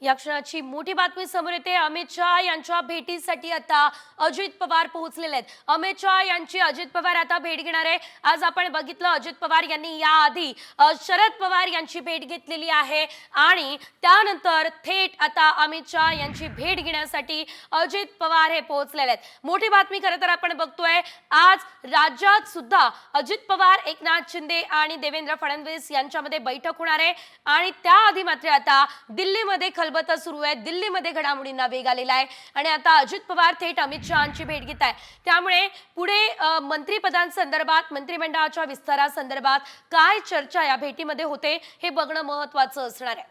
या क्षणाची मोठी बातमी समोर येते। अमित शहा यांच्या भेटीसाठी आता अजित पवार पोहोचलेले आहेत। अमित शहा यांची अजित पवार आता भेट घेणार आहे। आज आपण बघितलं अजित पवार यांनी याआधी शरद पवार यांची भेट घेतलेली आहे आणि त्यानंतर थेट आता अमित शहा यांची भेट घेण्यासाठी अजित पवार हे पोहोचलेले आहेत। मोठी बातमी खरं तर आपण बघतोय, आज राज्यात सुद्धा अजित पवार, एकनाथ शिंदे आणि देवेंद्र फडणवीस यांच्यामध्ये बैठक होणार आहे आणि त्याआधी मात्र आता दिल्लीमध्ये खलबत सुरू आहे। दिल्लीमध्ये घडामोडींना वेग आलेला आहे आणि आता अजित पवार थेट अमित शहांची भेट घेत आहे। त्यामुळे पुढे मंत्रिपदांसंदर्भात, मंत्रिमंडळाच्या विस्तारासंदर्भात काय चर्चा या भेटीमध्ये होते हे बघणं महत्त्वाचं असणार आहे।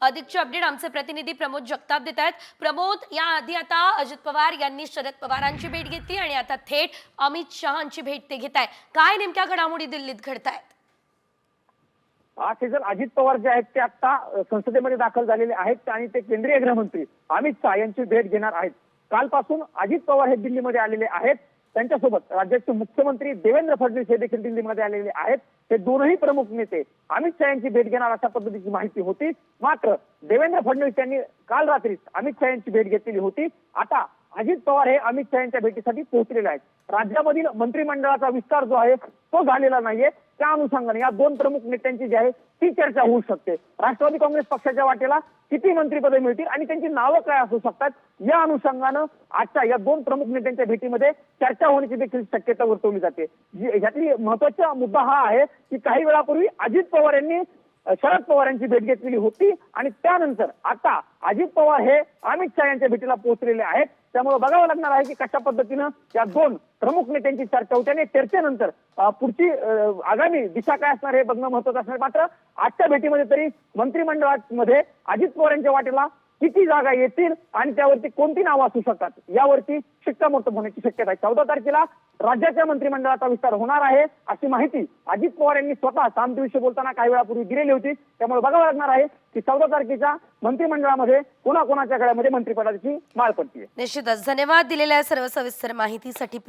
अधिकची अपडेट आमचे प्रतिनिधी प्रमोद जगताप देत आहेत। प्रमोद, याआधी आता अजित पवार यांनी शरद पवारांची भेट घेतली आणि आता थेट अमित शहांची भेट ते घेत आहे। काय नेमक्या घडामोडी दिल्लीत घडतायत? अजित पवार जे आहेत ते आता संसदेमध्ये दाखल झालेले आहेत आणि ते केंद्रीय गृहमंत्री अमित शहा यांची भेट घेणार आहेत। कालपासून अजित पवार हे दिल्लीमध्ये आलेले आहेत। त्यांच्यासोबत राज्याचे मुख्यमंत्री देवेंद्र फडणवीस हे देखील दिल्लीमध्ये आलेले आहेत। हे दोनही प्रमुख नेते अमित शहा यांची भेट घेणार अशा पद्धतीची माहिती होती। मात्र देवेंद्र फडणवीस यांनी काल रात्रीच अमित शहा यांची भेट घेतलेली होती। आता अजित पवार हे अमित शहा यांच्या भेटीसाठी पोहोचलेले आहेत। राज्यामधील मंत्रिमंडळाचा विस्तार जो आहे तो झालेला नाहीये। त्या अनुषंगाने या दोन प्रमुख नेत्यांची जी आहे ती चर्चा होऊ शकते। राष्ट्रवादी काँग्रेस पक्षाच्या वाटेला किती मंत्रिपदे मिळतील आणि त्यांची नावं काय असू शकतात, या अनुषंगानं आजच्या या दोन प्रमुख नेत्यांच्या भेटीमध्ये चर्चा होण्याची देखील शक्यता वर्तवली जाते। यातली महत्त्वाचा मुद्दा हा आहे की काही वेळापूर्वी अजित पवार यांनी शरद पवार यांची भेट घेतलेली होती आणि त्यानंतर आता अजित पवार हे अमित शहा यांच्या भेटीला पोहोचलेले आहेत। त्यामुळे बघावं लागणार आहे की कशा पद्धतीनं या दोन प्रमुख नेत्यांची चर्चा होते आणि चर्चेनंतर पुढची आगामी दिशा काय असणार हे बघणं महत्त्वाचं असणार। मात्र आजच्या भेटीमध्ये तरी मंत्रिमंडळामध्ये अजित पवार यांच्या वाटेला किती जागा येतील आणि त्यावरती कोणती नावं असू शकतात यावरती शिक्कामोर्तब होण्याची शक्यता आहे। 14 तारखेला राज्याच्या मंत्रिमंडळाचा विस्तार होणार आहे अशी माहिती अजित पवार यांनी स्वतः सामंतविषयी बोलताना काही वेळापूर्वी दिलेली होती। त्यामुळे बघावं लागणार आहे की 14 तारखेच्या मंत्रिमंडळामध्ये कोणाकोणाच्या गळ्यामध्ये मंत्रिपदाची माळ पडते। निश्चितच धन्यवाद दिलेल्या सर्व सविस्तर माहितीसाठी।